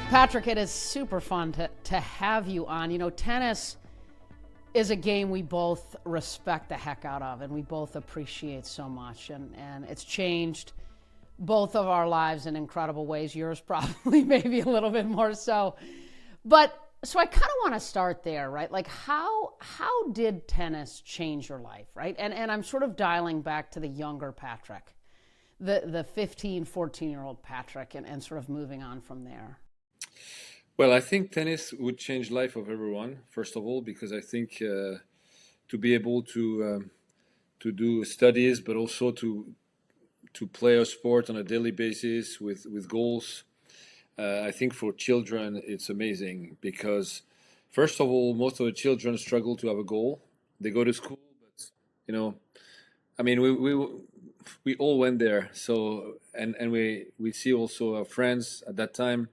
Patrick, it is super fun to have you on. You know, tennis is a game we both respect the heck out of and we both appreciate so much. And it's changed both of our lives in incredible ways. Yours probably maybe a little bit more so. But so I kind of want to start there, right? Like how did tennis change your life, right? And I'm sort of dialing back to the younger Patrick, the 15, 14-year-old Patrick, and sort of moving on from there. Well, I think tennis would change life of everyone. First of all, because I think to be able to do studies, but also to play a sport on a daily basis with goals. I think for children it's amazing because, first of all, most of the children struggle to have a goal. They go to school, but you know, I mean, we all went there. So and we see also our friends at that time.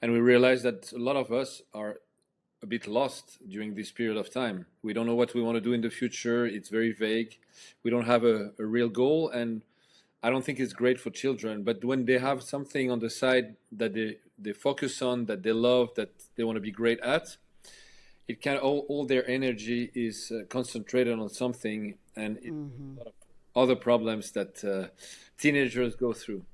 And we realize that a lot of us are a bit lost during this period of time. We don't know what we want to do in the future. It's very vague. We don't have a real goal. And I don't think it's great for children. But when they have something on the side that they focus on, that they love, that they want to be great at, it can all their energy is concentrated on something. And a lot of other problems that teenagers go through.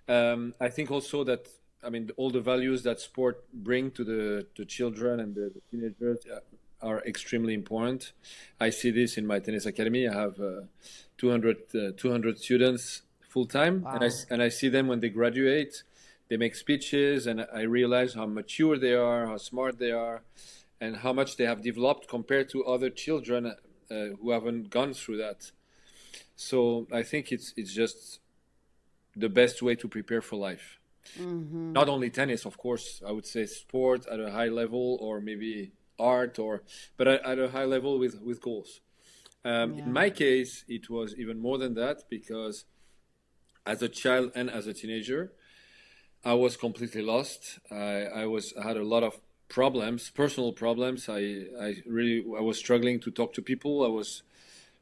I think also that, I mean, all the values that sport bring to the children and the teenagers are extremely important. I see this in my tennis academy. I have 200 students full time, wow. and I see them when they graduate. They make speeches, and I realize how mature they are, how smart they are, and how much they have developed compared to other children who haven't gone through that. So I think it's just the best way to prepare for life. Mm-hmm. Not only tennis, of course, I would say sport at a high level, or maybe art, but at a high level with goals. In my case, it was even more than that because as a child and as a teenager, I was completely lost. I had a lot of problems, personal problems. I was struggling to talk to people. I was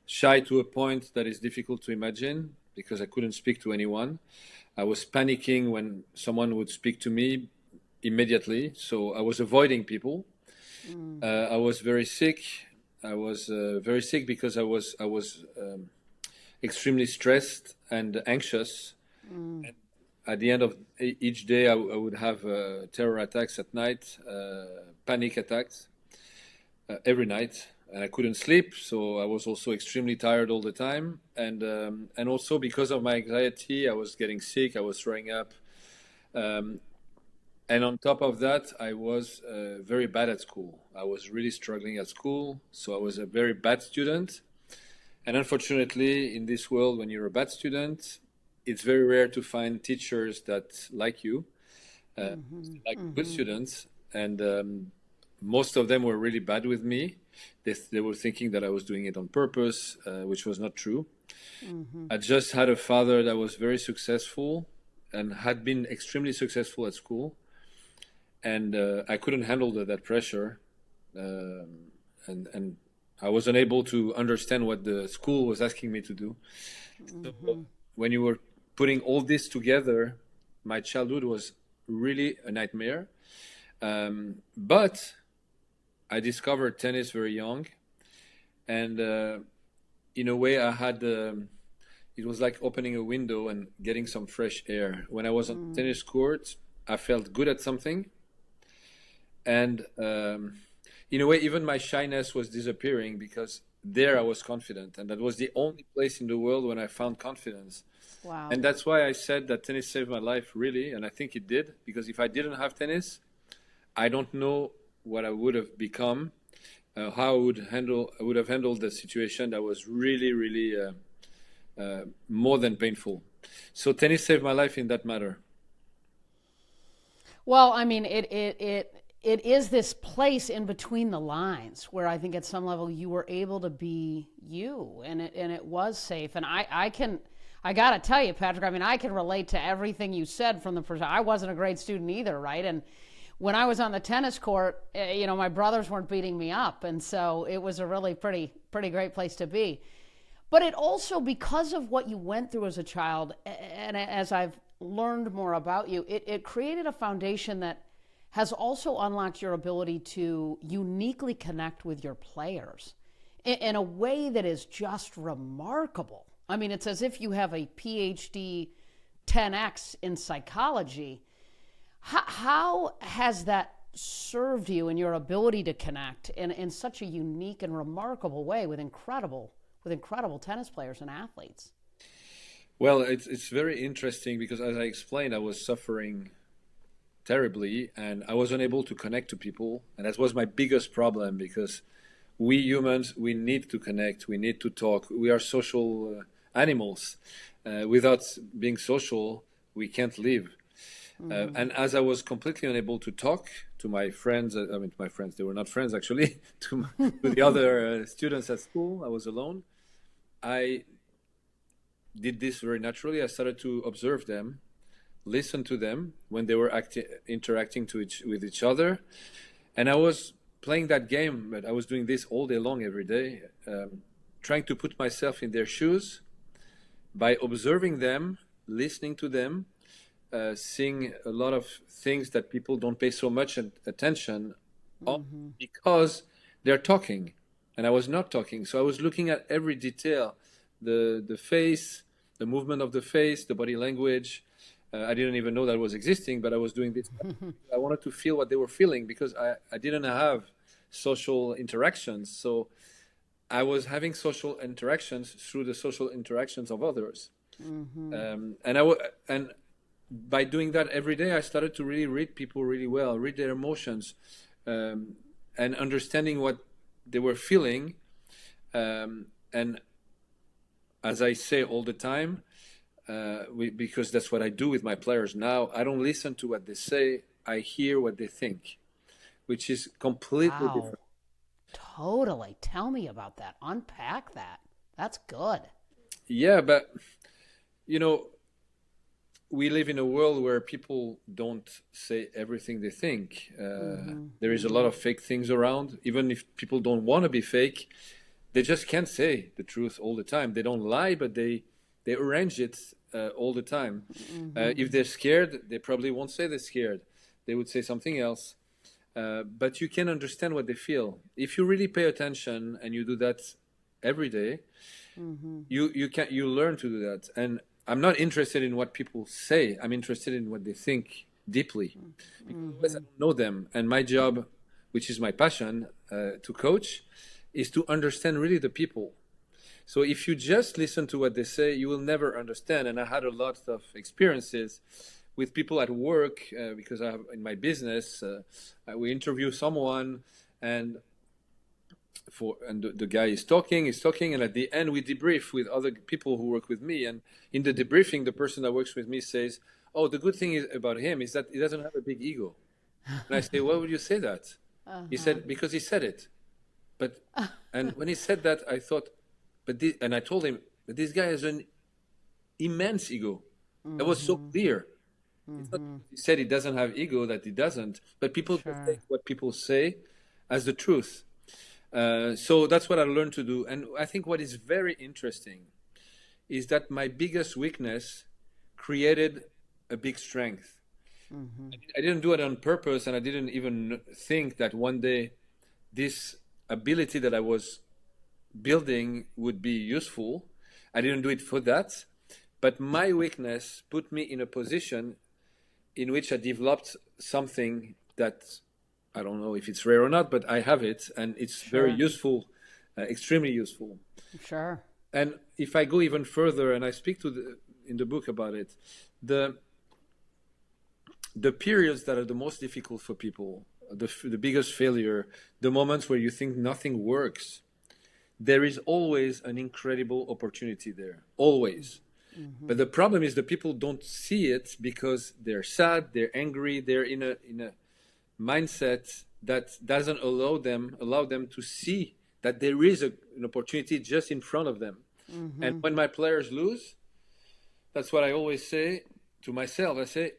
shy to a point that is difficult to imagine because I couldn't speak to anyone. I was panicking when someone would speak to me immediately, so I was avoiding people. I was very sick. I was very sick because I was extremely stressed and anxious. And at the end of each day, I would have terror attacks at night, panic attacks every night. And I couldn't sleep, so I was also extremely tired all the time. And also because of my anxiety, I was getting sick, I was throwing up. And on top of that, I was very bad at school. I was really struggling at school, so I was a very bad student. And unfortunately, in this world, when you're a bad student, it's very rare to find teachers that like you, like good students. And most of them were really bad with me. They were thinking that I was doing it on purpose, which was not true. I just had a father that was very successful and had been extremely successful at school. And I couldn't handle that pressure. And I was unable to understand what the school was asking me to do. So when you were putting all this together, my childhood was really a nightmare. But I discovered tennis very young, and in a way I had, it was like opening a window and getting some fresh air. When I was on the tennis court, I felt good at something, and in a way even my shyness was disappearing because there I was confident, and that was the only place in the world when I found confidence. Wow. And that's why I said that tennis saved my life, really, and I think it did, because if I didn't have tennis, I don't know what I would have become, how I would have handled the situation that was really, really more than painful. So tennis saved my life in that matter. Well, I mean, it is this place in between the lines where I think at some level you were able to be you, and it was safe. And I got to tell you, Patrick, I mean, I can relate to everything you said from the perspective. I wasn't a great student either, right? And when I was on the tennis court, you know, my brothers weren't beating me up. And so it was a really pretty great place to be. But it also, because of what you went through as a child, and as I've learned more about you, it created a foundation that has also unlocked your ability to uniquely connect with your players in a way that is just remarkable. I mean, it's as if you have a PhD 10x in psychology. How has that served you in your ability to connect in such a unique and remarkable way with incredible tennis players and athletes? Well, it's very interesting because, as I explained, I was suffering terribly and I was unable to connect to people, and that was my biggest problem because we humans, we need to connect, we need to talk, we are social animals. Without being social, we can't live. And as I was completely unable to talk to my friends, I mean, to my friends, they were not friends actually, to the other students at school, I was alone. I did this very naturally. I started to observe them, listen to them when they were interacting with each other. And I was playing that game, but I was doing this all day long, every day, trying to put myself in their shoes by observing them, listening to them, seeing a lot of things that people don't pay so much attention on because they're talking and I was not talking. So I was looking at every detail, the face, the movement of the face, the body language. I didn't even know that was existing, but I was doing this. I wanted to feel what they were feeling because I didn't have social interactions. So I was having social interactions through the social interactions of others. And by doing that every day, I started to really read people really well, read their emotions, and understanding what they were feeling. And as I say all the time, because that's what I do with my players now, I don't listen to what they say, I hear what they think, which is completely different. Totally. Tell me about that. Unpack that. That's good. Yeah, but we live in a world where people don't say everything they think. There is a lot of fake things around. Even if people don't want to be fake, they just can't say the truth all the time. They don't lie, but they arrange it all the time. If they're scared, they probably won't say they're scared. They would say something else. But you can understand what they feel. If you really pay attention and you do that every day, you learn to do that. And I'm not interested in what people say. I'm interested in what they think deeply, because I don't know them. And my job, which is my passion, to coach, is to understand really the people. So if you just listen to what they say, you will never understand. And I had a lot of experiences with people at work because I have in my business, we interview someone and the guy is talking, and at the end we debrief with other people who work with me. And in the debriefing, the person that works with me says, "Oh, the good thing about him is that he doesn't have a big ego." And I say, "Why would you say that?" He said, "Because he said it." And when he said that, I thought, and I told him, "But this guy has an immense ego." That was so clear. It's not he said he doesn't have ego, that he doesn't, but people take what people say as the truth. So that's what I learned to do. And I think what is very interesting is that my biggest weakness created a big strength. I didn't do it on purpose, and I didn't even think that one day this ability that I was building would be useful. I didn't do it for that. But my weakness put me in a position in which I developed something that I don't know if it's rare or not, but I have it, and it's very useful, extremely useful. Sure. And if I go even further, and I speak in the book about it, the periods that are the most difficult for people, the biggest failure, the moments where you think nothing works, there is always an incredible opportunity there, always. But the problem is the people don't see it because they're sad, they're angry, they're in a mindset that doesn't allow them to see that there is an opportunity just in front of them. And when my players lose, that's what I always say to myself. I say,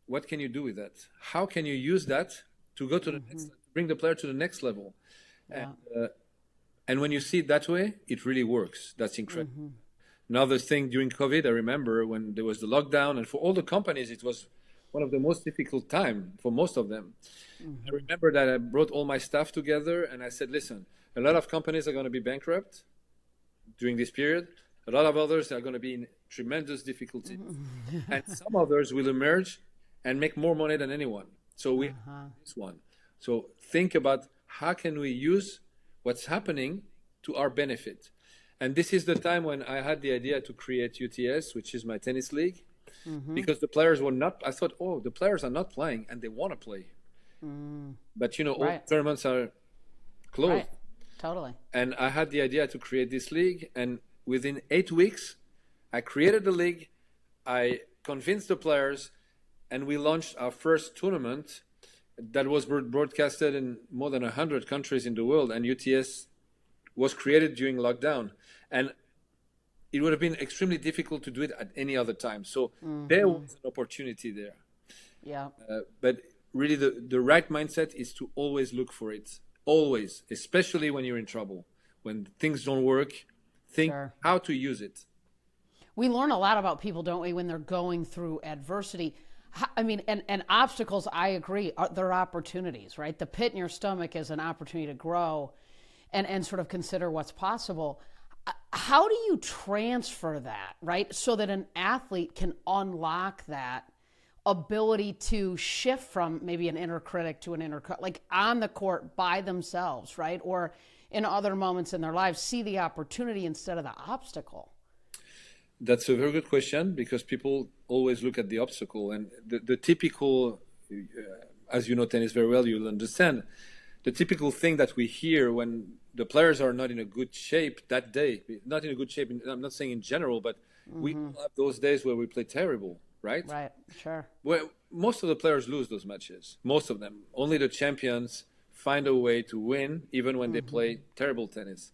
what can you do with that? How can you use that to go to the next, bring the player to the next level? And when you see it that way, it really works. That's incredible. Another thing during COVID, I remember when there was the lockdown, and for all the companies, it was one of the most difficult time for most of them. I remember that I brought all my staff together and I said, listen, a lot of companies are going to be bankrupt during this period. A lot of others are going to be in tremendous difficulty. And some others will emerge and make more money than anyone. So we have this one. So think about how can we use what's happening to our benefit. And this is the time when I had the idea to create UTS, which is my tennis league, because the players were not, I thought, oh, the players are not playing and they want to play. But, you know, all tournaments are closed. Right. Totally. And I had the idea to create this league. And within 8 weeks, I created the league. I convinced the players and we launched our first tournament that was broadcasted in more than 100 countries in the world. And UTS was created during lockdown. And it would have been extremely difficult to do it at any other time. So there was an opportunity there. Yeah. But really the right mindset is to always look for it. Always, especially when you're in trouble. When things don't work, think how to use it. We learn a lot about people, don't we, when they're going through adversity. I mean, and obstacles, I agree, they're opportunities, right? The pit in your stomach is an opportunity to grow and sort of consider what's possible. How do you transfer that, right? So that an athlete can unlock that ability to shift from maybe an inner critic to an inner, like on the court by themselves, right? Or in other moments in their lives, see the opportunity instead of the obstacle. That's a very good question because people always look at the obstacle. And the typical, as you know tennis very well, you'll understand, the typical thing that we hear when the players are not in a good shape that day, not in a good shape, I'm not saying in general, but we have those days where we play terrible, right? Right, sure. Well, most of the players lose those matches, most of them. Only the champions find a way to win, even when they play terrible tennis.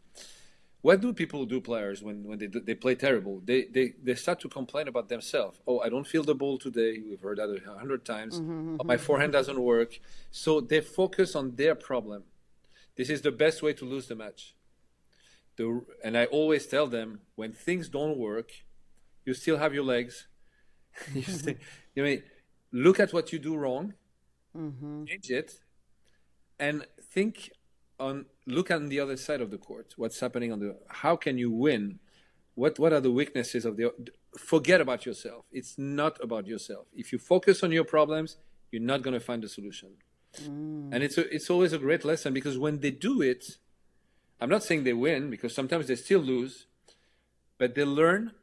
What do people do, players, when they play terrible? They start to complain about themselves. Oh, I don't feel the ball today. We've heard that 100 times. Oh, my forehand doesn't work. So they focus on their problem. This is the best way to lose the match. And I always tell them, when things don't work, you still have your legs. Look at what you do wrong, change it, and look on the other side of the court. What's happening how can you win? What are the weaknesses forget about yourself. It's not about yourself. If you focus on your problems, you're not going to find a solution. And it's always a great lesson because when they do it, I'm not saying they win because sometimes they still lose, but they learn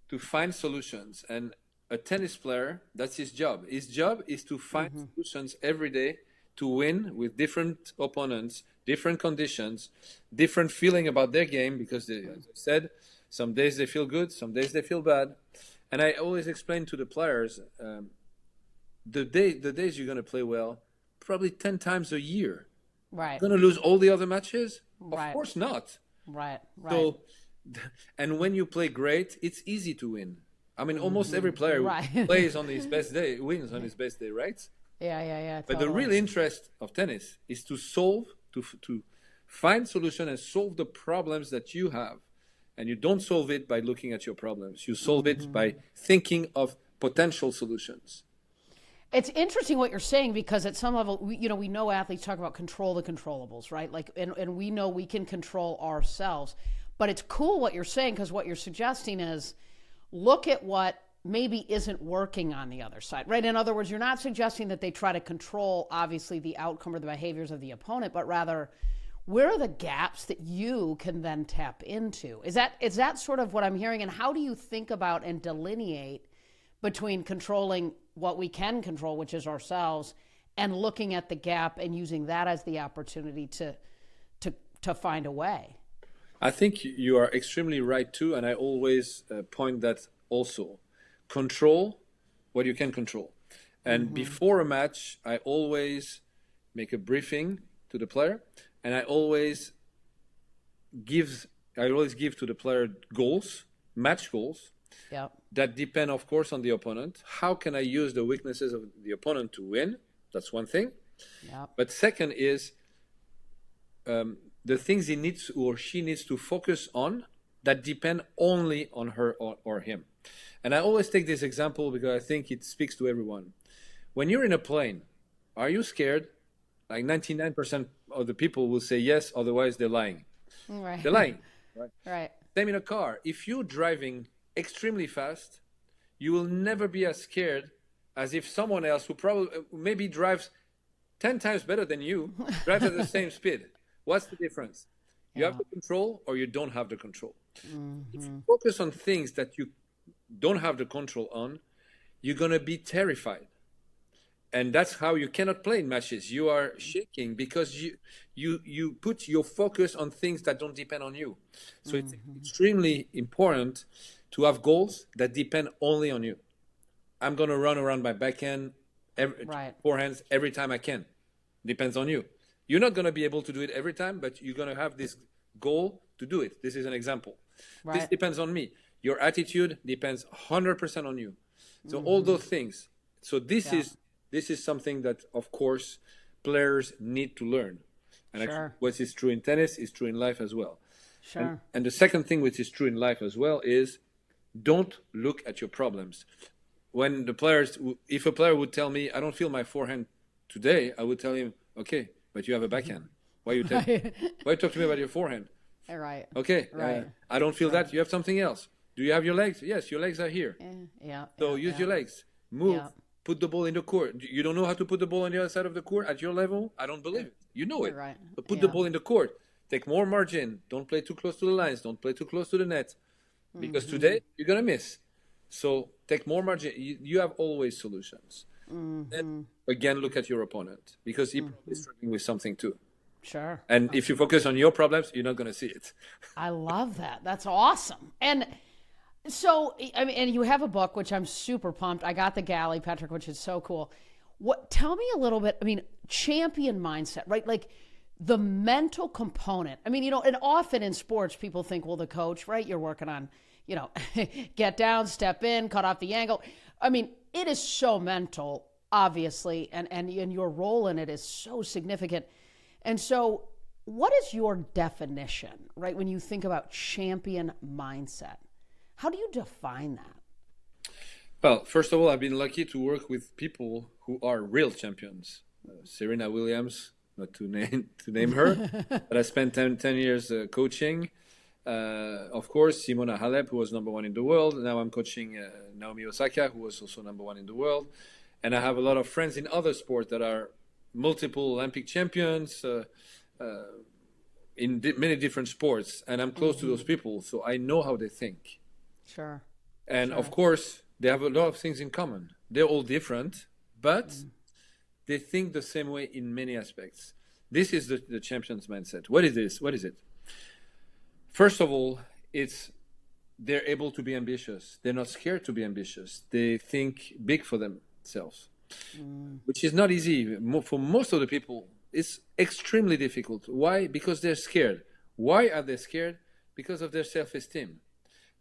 to find solutions. And a tennis player, that's his job. His job is to find solutions every day to win with different opponents, different conditions, different feeling about their game because, as I said, some days they feel good, some days they feel bad. And I always explain to the players, the days you're going to play well, probably 10 times a year. Right. You're going to lose all the other matches? Right. Of course not. Right. So, and when you play great, it's easy to win. I mean, almost every player who plays on his best day wins on his best day, right? Yeah. But the real interest of tennis is to to find solution and solve the problems that you have. And you don't solve it by looking at your problems. You solve it by thinking of potential solutions. It's interesting what you're saying because at some level, we know athletes talk about control the controllables, right? Like, and we know we can control ourselves. But it's cool what you're saying because what you're suggesting is look at what maybe isn't working on the other side, right? In other words, you're not suggesting that they try to control, obviously, the outcome or the behaviors of the opponent, but rather, where are the gaps that you can then tap into? Is that sort of what I'm hearing? And how do you think about and delineate between controlling what we can control, which is ourselves, and looking at the gap and using that as the opportunity to find a way? I think you are extremely right too, and I always point that also. Control what you can control. And before a match, I always make a briefing to the player, and I always give to the player goals, match goals, that depend, of course, on the opponent. How can I use the weaknesses of the opponent to win? That's one thing. But second is the things he needs or she needs to focus on that depend only on her or him. And I always take this example because I think it speaks to everyone. When you're in a plane, are you scared? Like 99% of the people will say yes, otherwise they're lying. Right. They're lying. Right? Right. Same in a car. If you're driving extremely fast, you will never be as scared as if someone else who probably maybe drives 10 times better than you drives at the same speed. What's the difference? You have the control or you don't have the control. If you focus on things that you don't have the control on, you're going to be terrified. And that's how you cannot play in matches. You are shaking because you put your focus on things that don't depend on you. So it's extremely important to have goals that depend only on you. I'm going to run around my backhand, forehands every time I can. Depends on you. You're not going to be able to do it every time, but you're going to have this goal to do it. This is an example. Right. This depends on me. Your attitude depends 100% on you. So all those things. So this is something that, of course, players need to learn. And actually, what is true in tennis is true in life as well. Sure. And the second thing which is true in life as well is don't look at your problems. When if a player would tell me, I don't feel my forehand today, I would tell him, okay, but you have a backhand. Why you talk to me about your forehand? Right. Okay. Right. I don't feel that. You have something else. Do you have your legs? Yes, your legs are here. Yeah. So use your legs. Move. Yeah. Put the ball in the court. You don't know how to put the ball on the other side of the court at your level? I don't believe it. You know it. Right. But put the ball in the court. Take more margin. Don't play too close to the lines. Don't play too close to the net. Because today you're going to miss. So take more margin. You have always solutions. Then again, look at your opponent because he probably is struggling with something too. Sure. And if you focus on your problems, you're not going to see it. I love that. That's awesome. And so, I mean, and you have a book, which I'm super pumped. I got the galley, Patrick, which is so cool. Tell me a little bit, I mean, champion mindset, right? Like the mental component. I mean, and often in sports, people think, well, the coach, right? You're working on, get down, step in, cut off the angle. I mean, it is so mental, obviously, and your role in it is so significant. And so what is your definition, right, when you think about champion mindset? How do you define that? Well, first of all, I've been lucky to work with people who are real champions. Serena Williams, not to name her, but I spent 10 years coaching. Of course, Simona Halep, who was number one in the world. Now I'm coaching Naomi Osaka, who was also number one in the world. And I have a lot of friends in other sports that are multiple Olympic champions in many different sports. And I'm close to those people, so I know how they think. Sure. And of course, they have a lot of things in common. They're all different, but they think the same way in many aspects. This is the champion's mindset. What is this? What is it? First of all, they're able to be ambitious. They're not scared to be ambitious. They think big for themselves, which is not easy. For most of the people, it's extremely difficult. Why? Because they're scared. Why are they scared? Because of their self-esteem.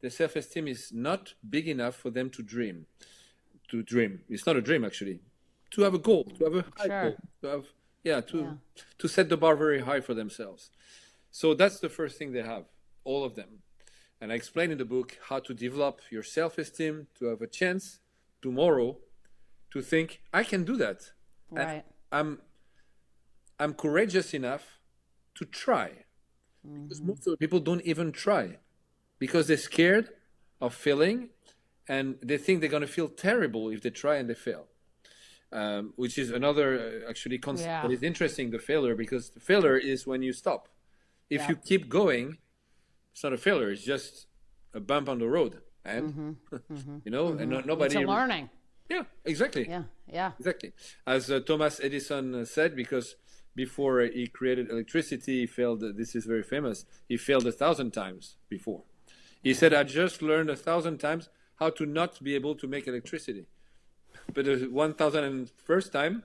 Their self-esteem is not big enough for them to dream. It's not a dream, actually. To have a goal, to have a high goal, to set the bar very high for themselves. So that's the first thing they have, all of them. And I explain in the book how to develop your self-esteem to have a chance tomorrow to think, I can do that. Right. And I'm courageous enough to try. Because most of the people don't even try. Because they're scared of failing and they think they're going to feel terrible if they try and they fail. Which is another actually concept that is interesting, the failure, because the failure is when you stop. If you keep going, it's not a failure, it's just a bump on the road. And, and nobody... It's a learning. Yeah, exactly. Yeah. Exactly. As Thomas Edison said, because before he created electricity, he failed, this is very famous, he failed 1,000 times before. He said, I just learned 1,000 times how to not be able to make electricity. But the 1,001st time,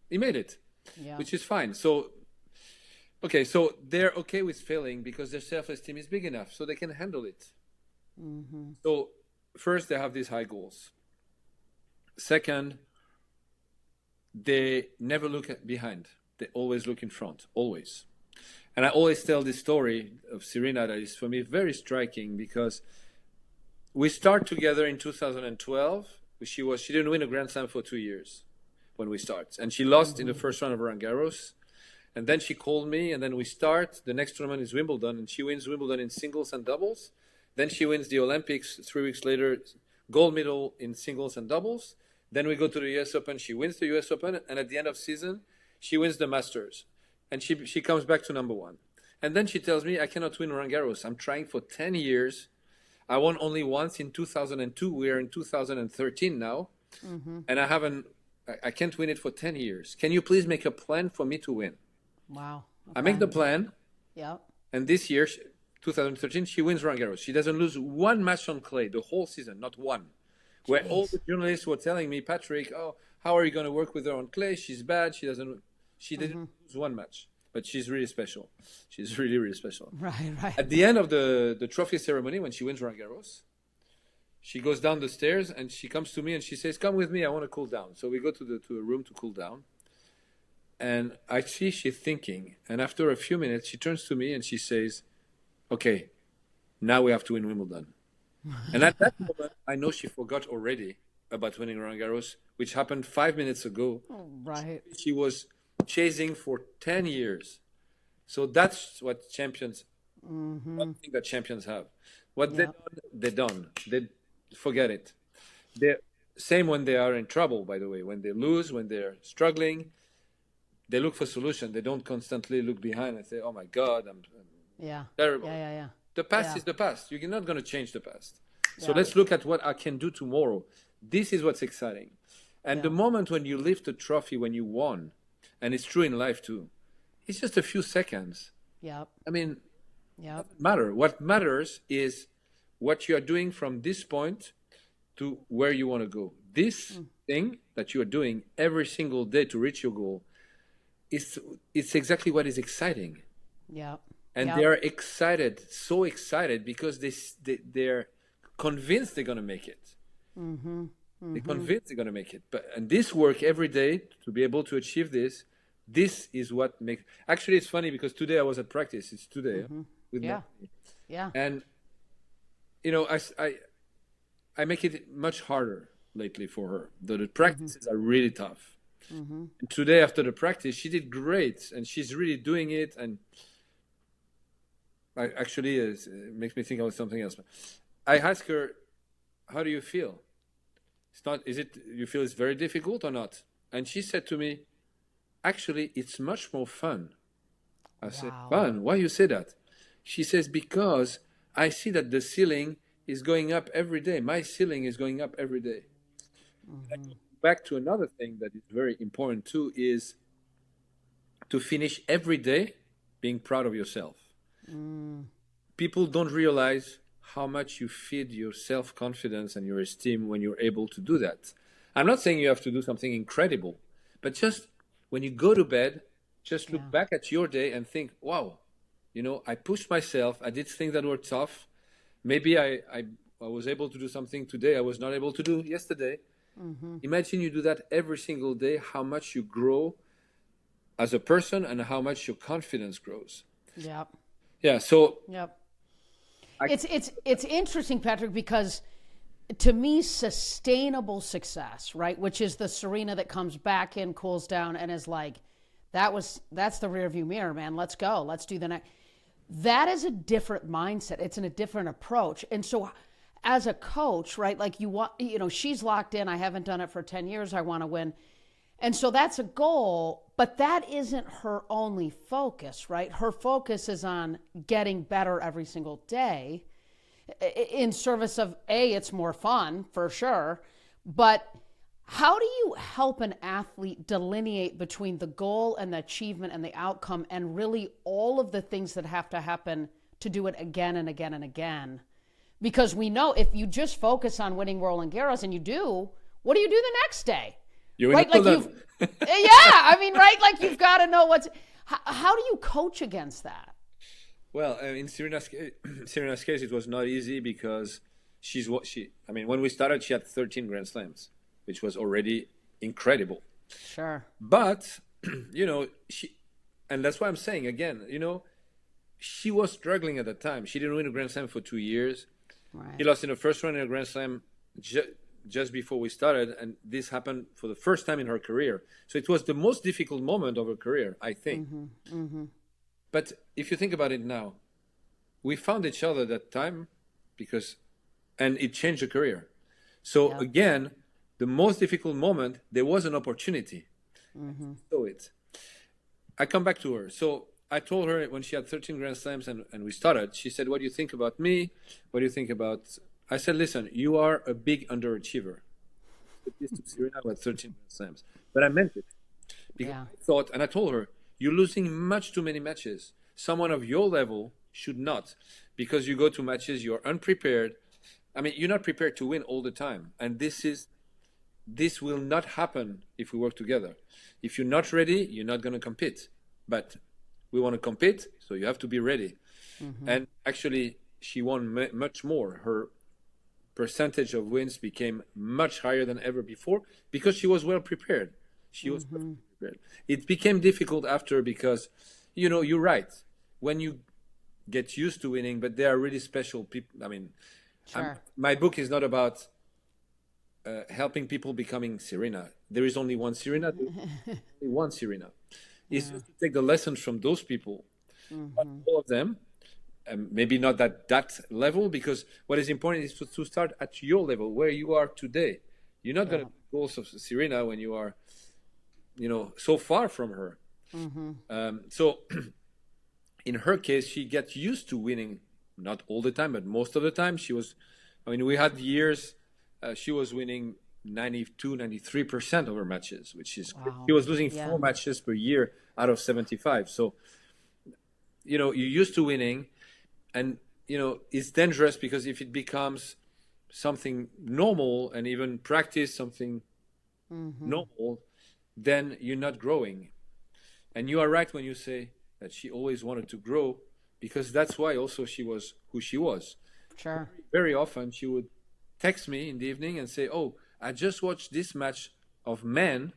he made it, which is fine. So they're okay with failing because their self-esteem is big enough, so they can handle it. So first, they have these high goals. Second, they never look behind. They always look in front, always. And I always tell this story of Serena that is, for me, very striking because we start together in 2012. She didn't win a Grand Slam for 2 years. when we start. And she lost in the first round of Roland Garros. And then she called me, and then we start. The next tournament is Wimbledon, and she wins Wimbledon in singles and doubles. Then she wins the Olympics 3 weeks later, gold medal in singles and doubles. Then we go to the US Open. She wins the US Open, and at the end of season, she wins the Masters. And she comes back to number one. And then she tells me, I cannot win Roland Garros. I'm trying for 10 years. I won only once in 2002. We're in 2013 now. And I can't win it for 10 years. Can you please make a plan for me to win? Wow. Okay. I make the plan. Yep. And this year, 2013, she wins Roland Garros. She doesn't lose one match on clay the whole season, not one. Where all the journalists were telling me, Patrick, oh, how are you going to work with her on clay? She's bad. She didn't lose one match. But she's really special. She's really, really special. Right. At the end of the trophy ceremony, when she wins Roland Garros, she goes down the stairs and she comes to me and she says, come with me, I want to cool down. So we go to a room to cool down. And I see she's thinking. And after a few minutes, she turns to me and she says, okay, now we have to win Wimbledon. And at that moment, I know she forgot already about winning Roland Garros, which happened 5 minutes ago. Oh, right. She was chasing for 10 years. So that's what champions, one thing that champions have. What they're done. They forget it. They're same when they are in trouble, by the way. When they lose, when they're struggling, they look for solution. They don't constantly look behind and say, oh my God, I'm terrible. Yeah. The past is the past. You're not going to change the past. So let's look at what I can do tomorrow. This is what's exciting. And the moment when you lift a trophy, when you won, and it's true in life too, it's just a few seconds. Yep. I mean, it doesn't matter. What matters is what you are doing from this point to where you want to go. This thing that you are doing every single day to reach your goal, it's exactly what is exciting. Yep. And they are excited, so excited, because they're convinced they're going to make it. They're convinced they're going to make it. And this work every day to be able to achieve this is what makes... Actually, it's funny because today I was at practice. It's today with Naomi. Yeah. And, you know, I make it much harder lately for her. The practices are really tough. And today after the practice, she did great. And she's really doing it. And it makes me think of something else. I asked her, how do you feel? You feel it's very difficult or not? And she said to me, actually, it's much more fun. I said, fun? Why you say that? She says, because I see that the ceiling is going up every day. My ceiling is going up every day. Back to another thing that is very important too, is to finish every day being proud of yourself. People don't realize how much you feed your self-confidence and your esteem when you're able to do that. I'm not saying you have to do something incredible, but just when you go to bed, just look back at your day and think, wow, you know, I pushed myself. I did things that were tough. Maybe I was able to do something today I was not able to do yesterday. Imagine you do that every single day, how much you grow as a person and how much your confidence grows. Yeah, so... It's interesting, Patrick, because to me, sustainable success, right, which is the Serena that comes back in, cools down, and is like, that's the rearview mirror, man. Let's go. Let's do the next. That is a different mindset. It's a different approach. And so as a coach, right, like she's locked in. I haven't done it for 10 years. I want to win. And so that's a goal, but that isn't her only focus, right? Her focus is on getting better every single day in service of, it's more fun, for sure. But how do you help an athlete delineate between the goal and the achievement and the outcome and really all of the things that have to happen to do it again and again and again? Because we know if you just focus on winning Roland Garros, and you do, what do you do the next day? Right, like right, like you've got to know how do you coach against that? Well, in Serena's case, it was not easy because when we started, she had 13 Grand Slams, which was already incredible. Sure. But, and that's why I'm saying again, she was struggling at the time. She didn't win a Grand Slam for 2 years. Right. She lost in the first round in a Grand Slam just before we started, and this happened for the first time in her career. So it was the most difficult moment of her career, I think. But if you think about it now, we found each other that time and it changed her career. So again, the most difficult moment, there was an opportunity. So I come back to her. So I told her when she had 13 Grand Slams and we started, she said, what do you think about me? What do you think about... I said, listen, you are a big underachiever. This to Serena who had 13 Grand Slams. But I meant it. Because I thought, and I told her, you're losing much too many matches. Someone of your level should not. Because you go to matches, you're unprepared. I mean, you're not prepared to win all the time. And this will not happen if we work together. If you're not ready, you're not going to compete. But we want to compete, so you have to be ready. And actually, she won much more. Her percentage of wins became much higher than ever before because she was well prepared. She was prepared. It became difficult after because, you're right. When you get used to winning, but they are really special people. I mean, my book is not about helping people becoming Serena. There is only one Serena. Only one Serena. It's just to take the lessons from those people, not all of them, maybe not at that level, because what is important is to start at your level, where you are today. You're not going to goals of Serena when you are, so far from her. So in her case, she gets used to winning, not all the time, but most of the time. We had years, she was winning 92, 93% of her matches, which is, she was losing 4 matches per year out of 75. So, you're used to winning, and, it's dangerous because if it becomes something normal and even practice something normal, then you're not growing. And you are right when you say that she always wanted to grow, because that's why also she was who she was. Sure. Very often she would text me in the evening and say, oh, I just watched this match of men.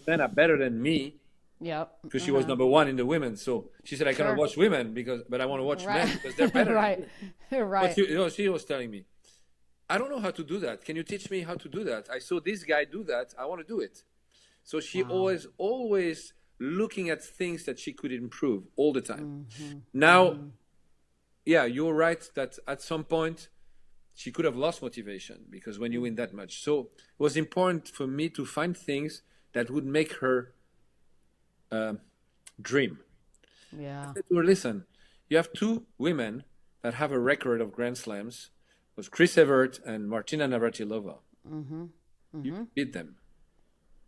Men are better than me. Yep. Because she was number 1 in the women. So she said, I cannot watch women but I want to watch men because they're better. Right. But she was telling me, I don't know how to do that. Can you teach me how to do that? I saw this guy do that. I want to do it. So she always looking at things that she could improve all the time. Now, you're right that at some point she could have lost motivation because when you win that much. So it was important for me to find things that would make her dream. I said to her, listen, you have 2 women that have a record of Grand Slams. It was Chris Evert and Martina Navratilova. You beat them.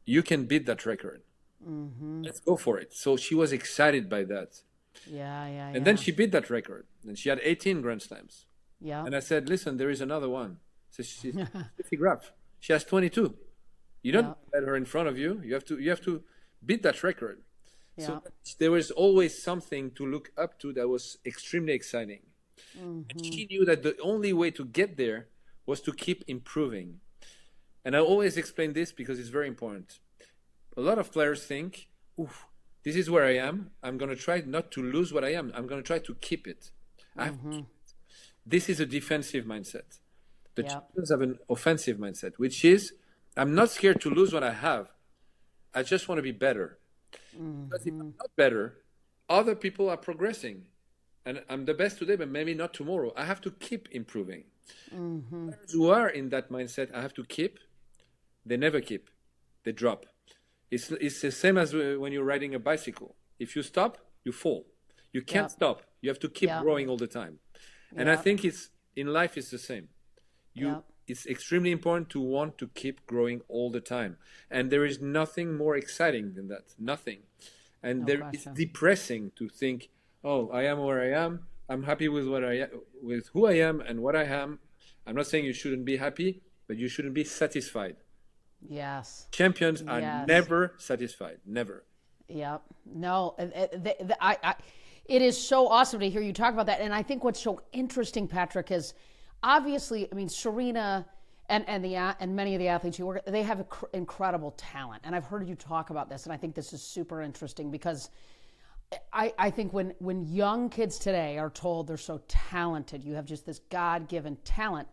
You can beat that record. Let's go for it. So she was excited by that. And then she beat that record. And she had 18 Grand Slams. And I said, listen, there is another one. So she's Steffi Graf. She has 22. You don't let her in front of you. You have to beat that record. So there was always something to look up to that was extremely exciting. And she knew that the only way to get there was to keep improving. And I always explain this because it's very important. A lot of players think, oof, this is where I am. I'm going to try not to lose what I am. I'm going to try to keep it. I have to keep it. This is a defensive mindset. The champions have an offensive mindset, which is, I'm not scared to lose what I have. I just want to be better. Because if I'm not better, other people are progressing. And I'm the best today, but maybe not tomorrow. I have to keep improving. Those who are in that mindset, I have to keep, they never keep. They drop. It's the same as when you're riding a bicycle. If you stop, you fall. You can't stop. You have to keep growing all the time. And I think in life it's the same. It's extremely important to want to keep growing all the time. And there is nothing more exciting than that. Nothing. And it's depressing to think, oh, I am where I am. I'm happy with with who I am and what I am. I'm not saying you shouldn't be happy, but you shouldn't be satisfied. Yes. Champions are never satisfied. Never. Yep. No, it is so awesome to hear you talk about that. And I think what's so interesting, Patrick, is obviously, Serena and many of the athletes you work, they have incredible talent. And I've heard you talk about this, and I think this is super interesting because I think when young kids today are told they're so talented, you have just this God-given talent,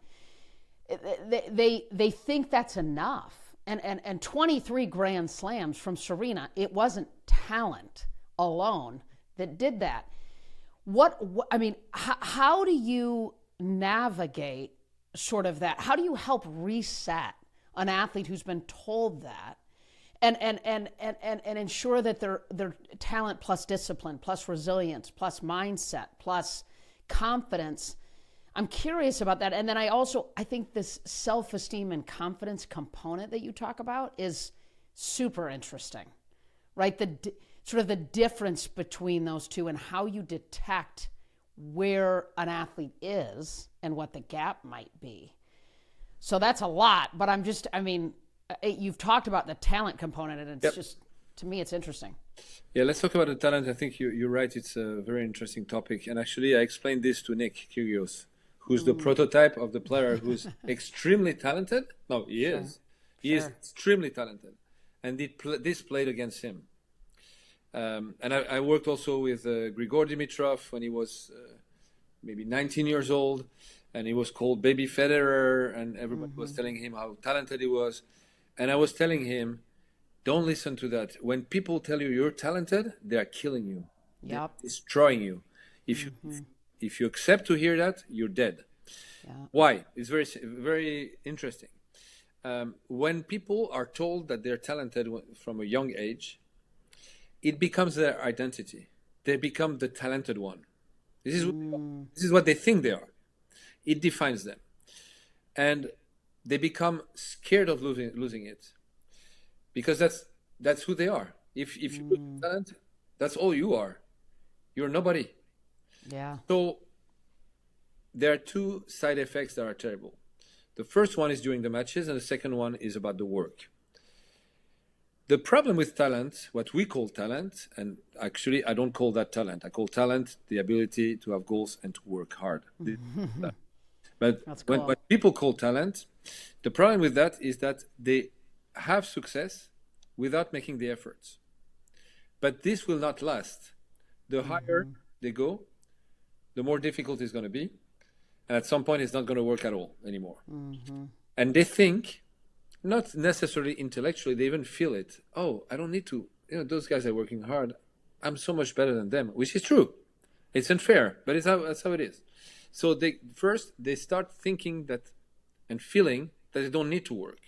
they think that's enough. And 23 Grand Slams from Serena, it wasn't talent alone that did that. How do you navigate sort of that? How do you help reset an athlete who's been told that and ensure that their talent plus discipline, plus resilience, plus mindset, plus confidence? I'm curious about that. And then I think this self-esteem and confidence component that you talk about is super interesting, right? Sort of the difference between those two and how you detect where an athlete is and what the gap might be. So that's a lot, but you've talked about the talent component, and it's just, to me, it's interesting. Yeah, let's talk about the talent. I think you're right. It's a very interesting topic. And actually, I explained this to Nick Kyrgios, who's the prototype of the player who's extremely talented. No, he is. He is extremely talented. And this played against him. And I worked also with Grigor Dimitrov when he was maybe 19 years old. And he was called Baby Federer. And everybody was telling him how talented he was. And I was telling him, don't listen to that. When people tell you you're talented, they are killing you. Yep. They're destroying you. If you accept to hear that, you're dead. Yeah. Why? It's very, very interesting. When people are told that they're talented from a young age, it becomes their identity. They become the talented one. This is what they think they are. It defines them. And they become scared of losing it. Because that's who they are. If you lose talent, that's all you are. You're nobody. Yeah. So there are two side effects that are terrible. The first one is during the matches, and the second one is about the work. The problem with talent, what we call talent, and actually I don't call that talent. I call talent the ability to have goals and to work hard. But cool. when people call talent, the problem with that is that they have success without making the efforts. But this will not last. The higher they go, the more difficult it's going to be. And at some point, it's not going to work at all anymore. And they think, not necessarily intellectually, they even feel it. Oh, I don't need to. Those guys are working hard. I'm so much better than them, which is true. It's unfair, but that's how it is. So they start thinking that and feeling that they don't need to work.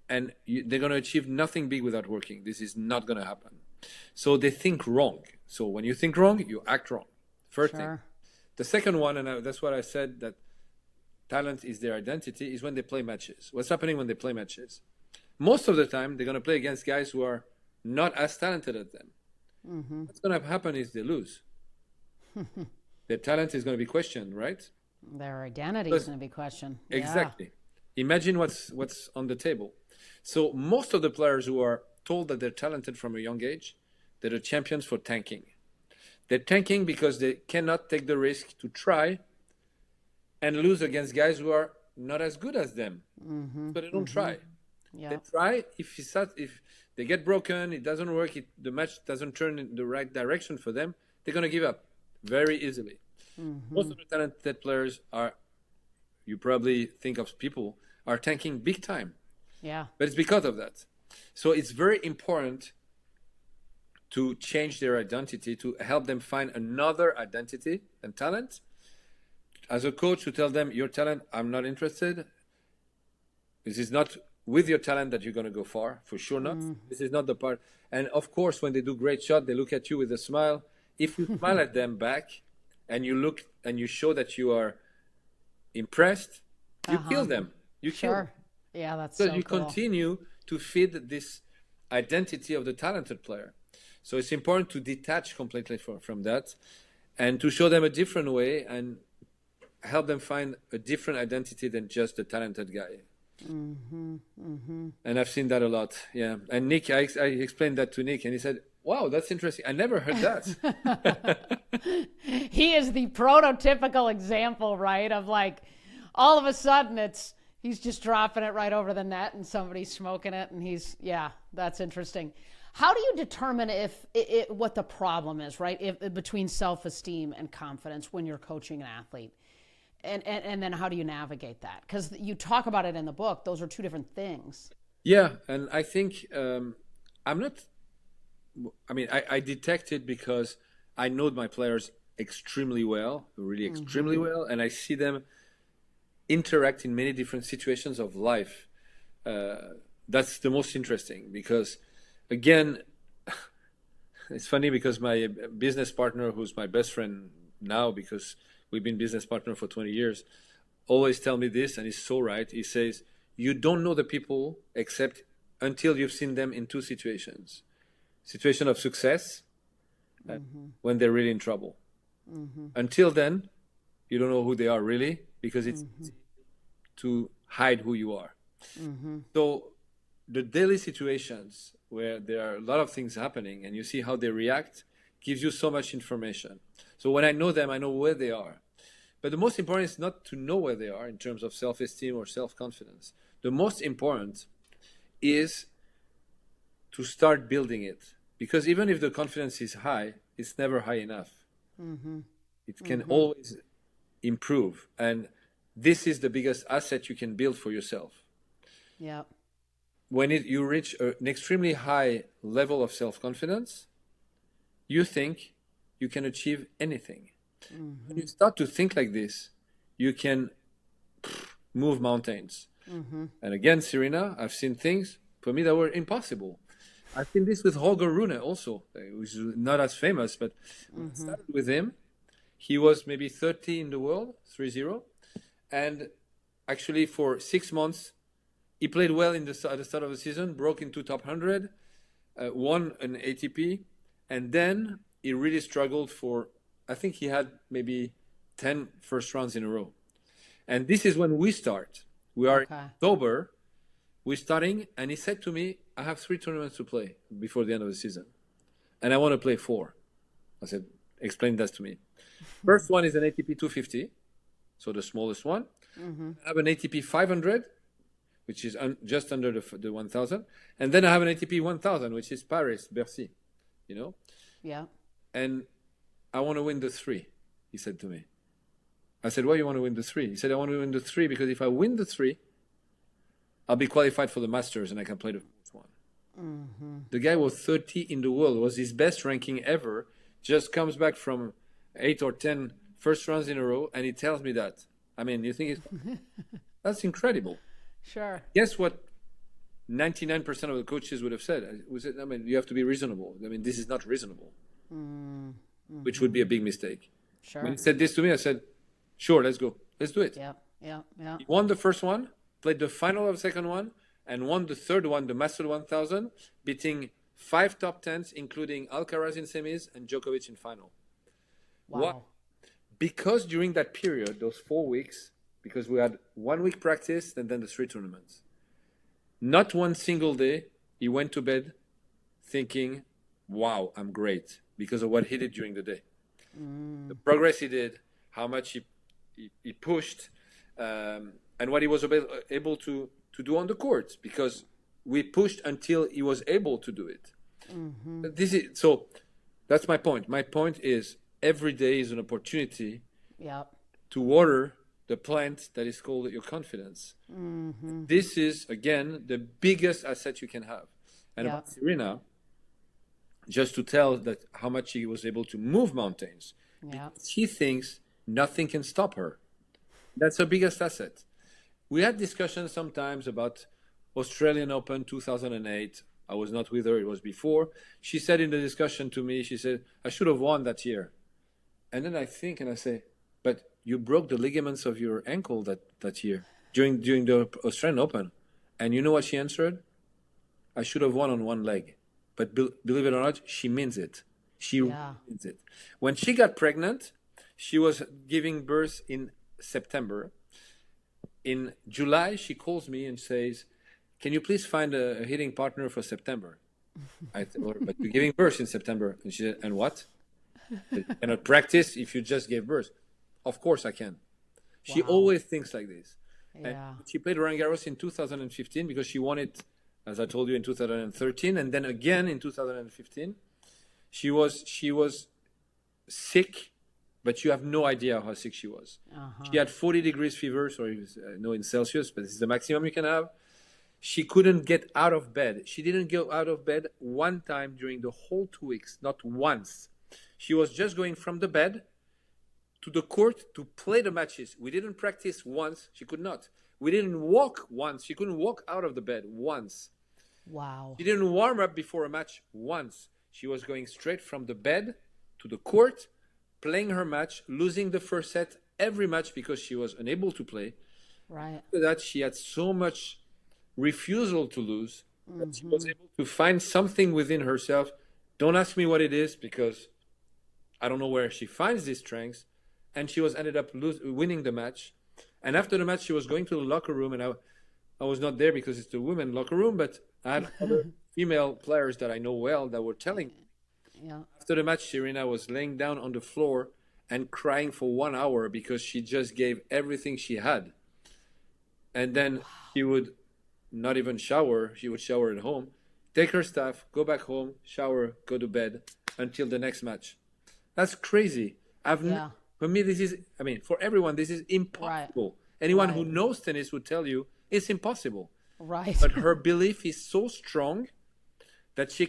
And they're going to achieve nothing big without working. This is not going to happen. So they think wrong. So when you think wrong, you act wrong. First thing. The second one, and that's what I said, that talent is their identity, is when they play matches. What's happening when they play matches? Most of the time, they're going to play against guys who are not as talented as them. What's going to happen is they lose. Their talent is going to be questioned, right? Their identity is going to be questioned. Exactly. Imagine what's on the table. So most of the players who are told that they're talented from a young age, they're the champions for tanking. They're tanking because they cannot take the risk to try and lose against guys who are not as good as them. So they don't try. Yep. They try. If they get broken, it doesn't work, the match doesn't turn in the right direction for them, they're going to give up very easily. Most of the talented players you probably think of people, are tanking big time. Yeah. But it's because of that. So it's very important to change their identity, to help them find another identity and talent. As a coach, to tell them, your talent, I'm not interested. This is not with your talent that you're going to go far, for sure not. This is not the part. And of course, when they do great shot, they look at you with a smile. If you smile at them back and you look and you show that you are impressed, you kill them. You kill them. Yeah, that's so so you cool. Continue to feed this identity of the talented player. So it's important to detach completely from that and to show them a different way and help them find a different identity than just the talented guy. And I've seen that a lot. Yeah. And Nick, I explained that to Nick and he said, wow, that's interesting. I never heard that. He is the prototypical example, right? Of like, all of a sudden he's just dropping it right over the net and somebody's smoking it. And that's interesting. How do you determine what the problem is, right? Between self-esteem and confidence when you're coaching an athlete? and then how do you navigate that? Because you talk about it in the book. Those are two different things. Yeah, and I think I'm not. I mean, I detect it because I know my players extremely well, really extremely well, and I see them interact in many different situations of life. That's the most interesting because, again, it's funny because my business partner, who's my best friend now, because we've been business partner for 20 years, always tell me this, and he's so right. He says, you don't know the people except until you've seen them in two situations. Situation of success, when they're really in trouble. Until then, you don't know who they are really, because it's easy to hide who you are. So the daily situations where there are a lot of things happening and you see how they react gives you so much information. So when I know them, I know where they are. But the most important is not to know where they are in terms of self-esteem or self-confidence. The most important is to start building it. Because even if the confidence is high, it's never high enough. It can always improve. And this is the biggest asset you can build for yourself. Yeah. When you reach an extremely high level of self-confidence, you think you can achieve anything. When you start to think like this, you can move mountains. And again, Serena, I've seen things for me that were impossible. I've seen this with Holger Rune also, which is not as famous, but when I started with him, he was maybe 30 in the world, 3-0. And actually for 6 months, he played well at the start of the season, broke into top 100, won an ATP, and then he really struggled for, I think he had maybe 10 first rounds in a row. And this is when we start. We are in October, we're starting, and he said to me, I have 3 tournaments to play before the end of the season, and I want to play 4. I said, explain that to me. First one is an ATP 250, so the smallest one. I have an ATP 500, which is just under the 1,000. And then I have an ATP 1,000, which is Paris, Bercy, you know? Yeah. And I want to win the 3, he said to me. I said, why you want to win the 3? He said, I want to win the 3 because if I win the 3, I'll be qualified for the Masters and I can play the 4th one. The guy was 30 in the world, was his best ranking ever, just comes back from 8 or 10 first rounds in a row, and he tells me that. I mean, you think it's... That's incredible. Sure. Guess what 99% of the coaches would have said? I mean, you have to be reasonable. I mean, this is not reasonable, which would be a big mistake. Sure. When he said this to me, I said, sure, let's go. Let's do it. Yeah. He won the first one, played the final of the second one, and won the third one, the Master 1000, beating 5 top 10s, including Alcaraz in semis and Djokovic in final. Wow. Why? Because during that period, those 4 weeks, because we had 1 week practice and then the 3 tournaments, not one single day he went to bed thinking, wow, I'm great, because of what he did during the day. The progress he did, how much he pushed, and what he was able to do on the court, because we pushed until he was able to do it. So that's my point. My point is every day is an opportunity to water the plant that is called your confidence. This is, again, the biggest asset you can have. And about Serena, just to tell that how much she was able to move mountains, she thinks nothing can stop her. That's her biggest asset. We had discussions sometimes about Australian Open 2008. I was not with her, it was before. She said in the discussion to me, she said, I should have won that year. And then I think and I say, but you broke the ligaments of your ankle that year during the Australian Open. And you know what she answered? I should have won on one leg. But believe it or not, she means it. She means it. When she got pregnant, she was giving birth in September. In July, she calls me and says, can you please find a hitting partner for September? I said, but you're giving birth in September. And she said, and what? You cannot practice if you just gave birth. Of course I can. She always thinks like this. And she played Roland Garros in 2015 because she won it, as I told you, in 2013. And then again in 2015. She was sick but you have no idea how sick she was. She had 40 degrees fever, sorry, no in Celsius, but this is the maximum you can have. She couldn't get out of bed. She didn't go out of bed one time during the whole 2 weeks, not once. She was just going from the bed to the court to play the matches. We didn't practice once. She could not. We didn't walk once. She couldn't walk out of the bed once. Wow. She didn't warm up before a match once. She was going straight from the bed to the court, playing her match, losing the first set every match because she was unable to play. Right. After that, she had so much refusal to lose that she was able to find something within herself. Don't ask me what it is because I don't know where she finds these strengths. And she ended up winning the match. And after the match, she was going to the locker room, and I was not there because it's the women locker room, but I had other female players that I know well that were telling me. Yeah. After the match, Serena was laying down on the floor and crying for 1 hour because she just gave everything she had. And then she would not even shower. She would shower at home, take her stuff, go back home, shower, go to bed until the next match. That's crazy. For me, for everyone, this is impossible. Right. Anyone who knows tennis would tell you it's impossible. Right. But her belief is so strong that she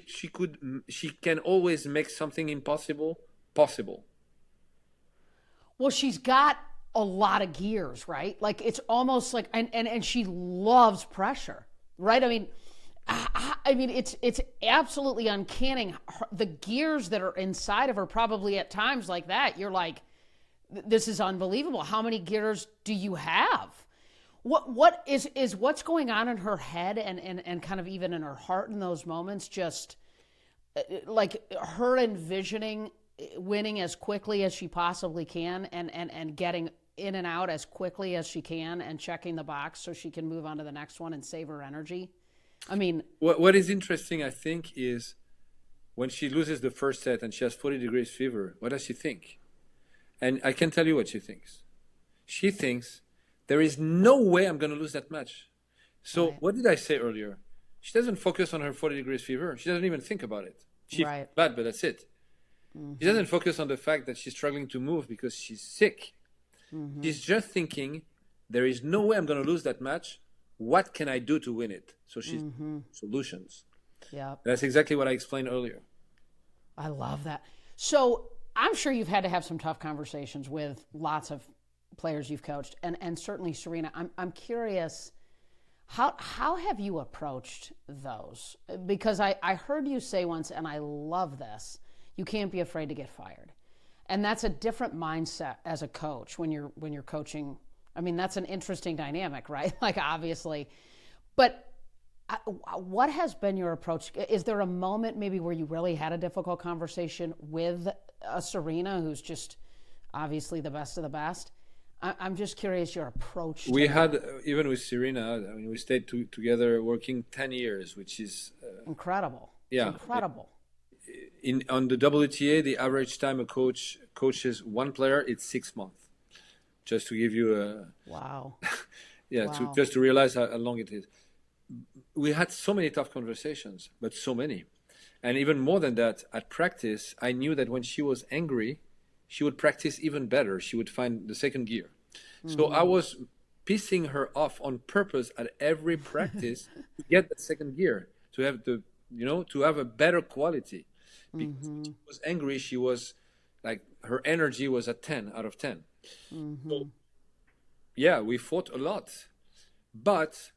can always make something impossible possible. Well, she's got a lot of gears, right? Like it's almost like, and she loves pressure, right? I mean, it's absolutely uncanny. The gears that are inside of her, probably at times like that, you're like, this is unbelievable. How many gears do you have? What is what's going on in her head and kind of even in her heart in those moments? Just like her envisioning winning as quickly as she possibly can and getting in and out as quickly as she can and checking the box so she can move on to the next one and save her energy. I mean, what is interesting, I think, is when she loses the first set and she has 40 degrees fever, what does she think? And I can tell you what she thinks. She thinks, there is no way I'm going to lose that match. So What did I say earlier? She doesn't focus on her 40 degrees fever. She doesn't even think about it. She's bad, but that's it. She doesn't focus on the fact that she's struggling to move because she's sick. She's just thinking, there is no way I'm going to lose that match. What can I do to win it? So she's solutions. Yeah. That's exactly what I explained earlier. I love that. So I'm sure you've had to have some tough conversations with lots of players you've coached, and certainly Serena. I'm curious, how have you approached those? Because I heard you say once, and I love this, you can't be afraid to get fired. And that's a different mindset as a coach when you're coaching. I mean, that's an interesting dynamic, right? Like, obviously. But what has been your approach? Is there a moment maybe where you really had a difficult conversation with a Serena who's just obviously the best of the best? I'm just curious your approach. We had, even with Serena, I mean, we stayed together working 10 years, which is... incredible. Yeah. It's incredible. On the WTA, the average time a coach coaches one player, it's 6 months. Just to give you a... Wow. Yeah, wow. Just to realize how long it is. We had so many tough conversations, but so many. And even more than that, at practice, I knew that when she was angry, she would practice even better. She would find the second gear. So I was pissing her off on purpose at every practice to get the second gear, to have to have a better quality. Because she was angry, she was like, her energy was at 10 out of 10. So, yeah, we fought a lot, but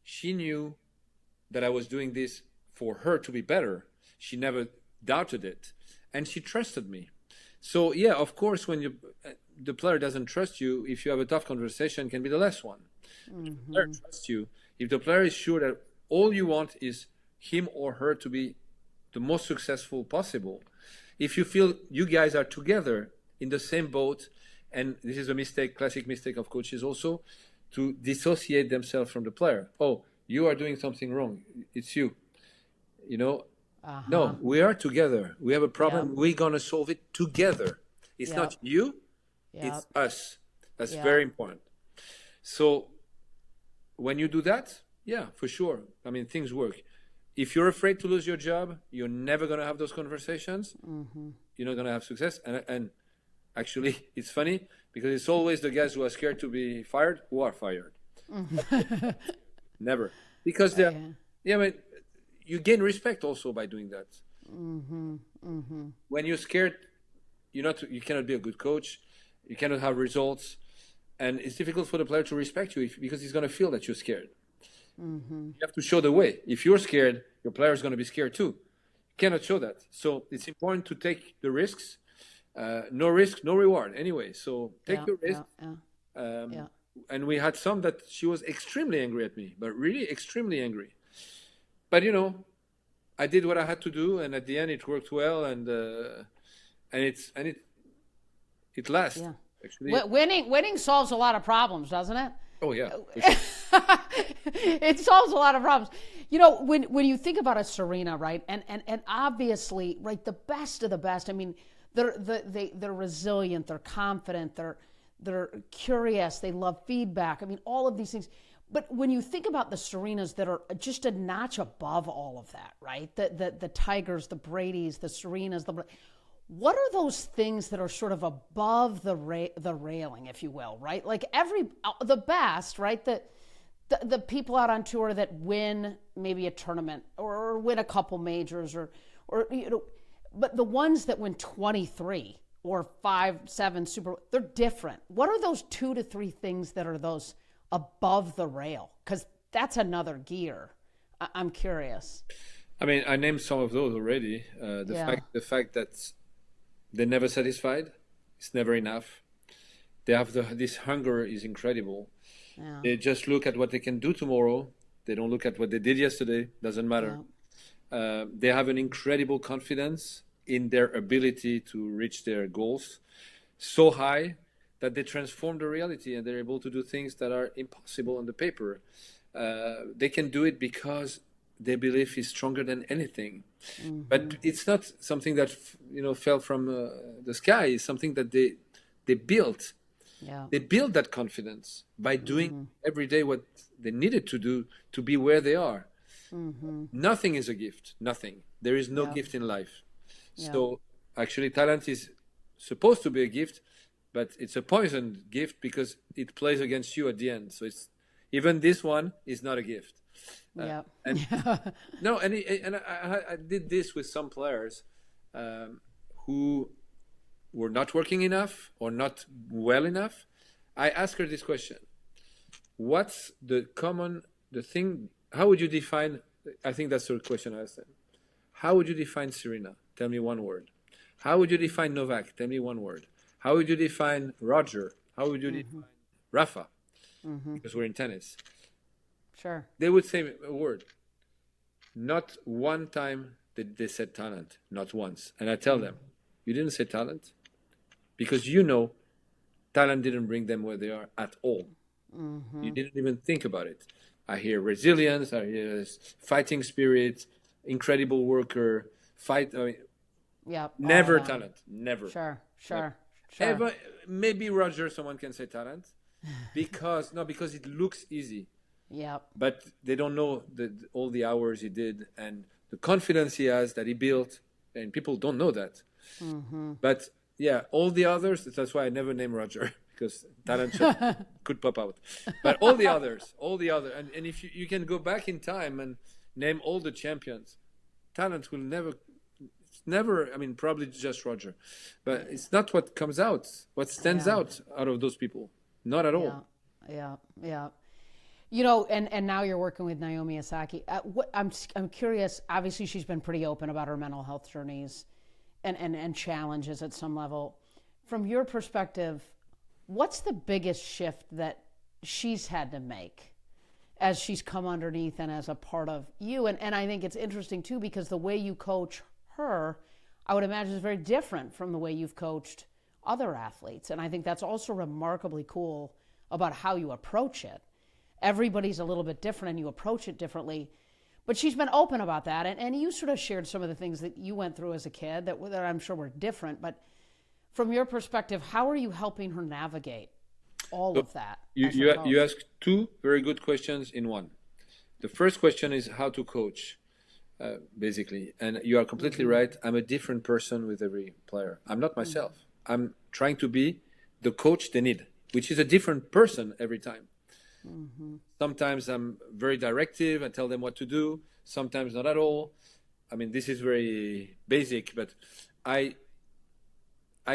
she knew that I was doing this for her to be better. She never doubted it, and she trusted me. So yeah, of course, when the player doesn't trust you, if you have a tough conversation, it can be the last one. If the player trusts you, if the player is sure that all you want is him or her to be the most successful possible, if you feel you guys are together in the same boat, and this is a mistake, classic mistake of coaches also, to dissociate themselves from the player. Oh, you are doing something wrong. It's you. No, we are together. We have a problem. Yep. We're going to solve it together. It's not you. It's us. That's very important. So when you do that, yeah, for sure. I mean, things work. If you're afraid to lose your job, you're never going to have those conversations. You're not going to have success. And Actually, it's funny because it's always the guys who are scared to be fired who are fired. Never. Because they're, Yeah. yeah, but you gain respect also by doing that. When you're scared, you cannot be a good coach. You cannot have results. And it's difficult for the player to respect you because he's going to feel that you're scared. You have to show the way. If you're scared, your player is going to be scared too. You cannot show that. So it's important to take the risks. No risk, no reward. Anyway, so take the risk. Yeah. And we had some that she was extremely angry at me, but really extremely angry. But I did what I had to do, and at the end, it worked well, and it lasts. Yeah. Actually, Winning solves a lot of problems, doesn't it? oh yeah, for sure. It solves a lot of problems. When you think about a Serena, right, and obviously, right, the best of the best. I mean, they're resilient, they're confident, they're curious, they love feedback. I mean, all of these things. But when you think about the Serenas that are just a notch above all of that, right? The Tigers, the Bradys, the Serenas, what are those things that are sort of above the railing, if you will, right? Like the best, right? The people out on tour that win maybe a tournament or win a couple majors or but the ones that win 23 or 5-7 they're different. What are those 2 to 3 things that are those above the rail? Because that's another gear. I'm curious. I mean, I named some of those already. The fact that they're never satisfied, it's never enough. They have this hunger is incredible. Yeah. They just look at what they can do tomorrow. They don't look at what they did yesterday. Doesn't matter. They have an incredible confidence in their ability to reach their goals, so high that they transform the reality and they're able to do things that are impossible on the paper. They can do it because their belief is stronger than anything. But it's not something that fell from the sky. It's something that they built. Yeah. They built that confidence by doing every day what they needed to do to be where they are. Nothing is a gift. Nothing. There is no gift in life. So actually, talent is supposed to be a gift, but it's a poisoned gift because it plays against you at the end. So even this one is not a gift. No, and I did this with some players who were not working enough or not well enough. I asked her this question: what's the thing? How would you define? I think that's the question I asked them. How would you define Serena? Tell me one word. How would you define Novak? Tell me one word. How would you define Roger? How would you define Rafa? Because we're in tennis. Sure. They would say a word. Not one time did they said talent. Not once. And I tell them, you didn't say talent because talent didn't bring them where they are at all. You didn't even think about it. I hear resilience. I hear fighting spirit, incredible worker, never talent. Never. Sure. Ever, maybe Roger, someone can say talent because it looks easy. Yeah. But they don't know all the hours he did and the confidence he has that he built, and people don't know that. But all the others. That's why I never name Roger because talent could pop out. But all the others, and if you can go back in time and name all the champions, talent will never. It's never. I mean, probably just Roger, but it's not what comes out. What stands out of those people? Not at all. Yeah. And now you're working with Naomi Osaka. I'm curious. Obviously, she's been pretty open about her mental health journeys and challenges at some level. From your perspective, what's the biggest shift that she's had to make as she's come underneath and as a part of you? And I think it's interesting too because the way you coach her, I would imagine, is very different from the way you've coached other athletes. And I think that's also remarkably cool about how you approach it. Everybody's a little bit different and you approach it differently. But she's been open about that. And you sort of shared some of the things that you went through as a kid that I'm sure were different. But from your perspective, how are you helping her navigate all of that? You asked 2 very good questions in one. The first question is how to coach, basically. And you are completely right. I'm a different person with every player. I'm not myself. I'm trying to be the coach they need, which is a different person every time. Sometimes I'm very directive. I tell them what to do. Sometimes not at all. I mean, this is very basic, but I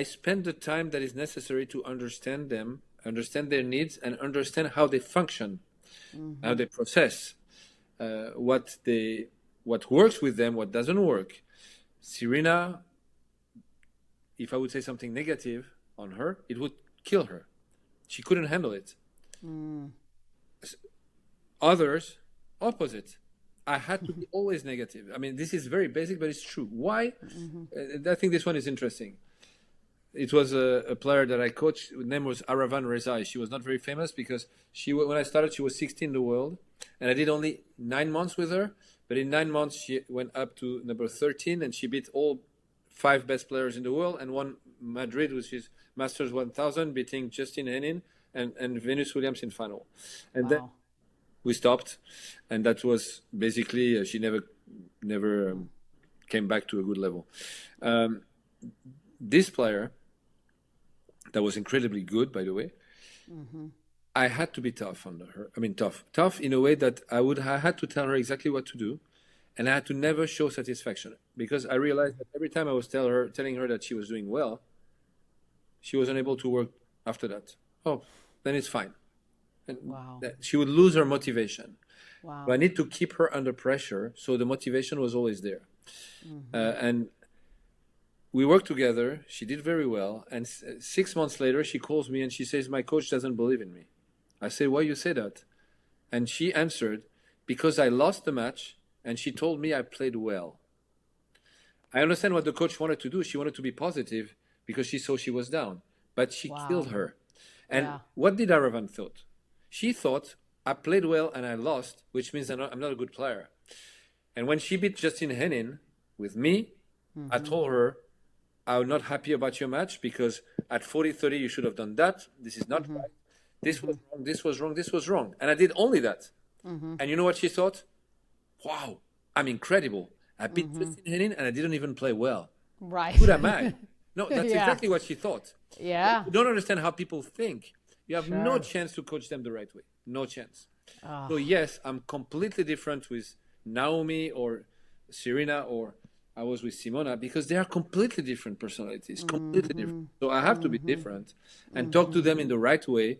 spend the time that is necessary to understand them, understand their needs, and understand how they function, how they process, what works with them, what doesn't work. Serena, if I would say something negative on her, it would kill her. She couldn't handle it. Others, opposite. I had to be always negative. I mean, this is very basic, but it's true. Why? I think this one is interesting. It was a player that I coached. Her name was Aravan Rezai. She was not very famous because when I started, she was 16 in the world. And I did only 9 months with her. But in 9 months, she went up to number 13, and she beat all 5 best players in the world and won Madrid, which is Masters 1000, beating Justin Henin and Venus Williams in final. And then we stopped. And that was basically, she never came back to a good level. This player, that was incredibly good, by the way, I had to be tough on her. I mean, tough in a way that I had to tell her exactly what to do, and I had to never show satisfaction, because I realized that every time I was telling her that she was doing well, she was unable to work after that. Oh, then it's fine. And she would lose her motivation. But I need to keep her under pressure, so the motivation was always there. And we worked together. She did very well. And 6 months later, she calls me and she says, my coach doesn't believe in me. I say, why you say that? And she answered, because I lost the match and she told me I played well. I understand what the coach wanted to do. She wanted to be positive because she saw she was down. But she killed her. And what did Aravan thought? She thought, I played well and I lost, which means I'm not a good player. And when she beat Justin Henin with me, I told her, I'm not happy about your match because at 40-30 you should have done that. This is not right. This was wrong, this was wrong, this was wrong. And I did only that. And you know what she thought? Wow, I'm incredible. I beat Justin Henin and I didn't even play well. Right. Who am I? No, that's exactly what she thought. Yeah. You don't understand how people think. You have no chance to coach them the right way. No chance. So yes, I'm completely different with Naomi or Serena, or I was with Simona, because they are completely different personalities, completely different. So I have to be different and talk to them in the right way,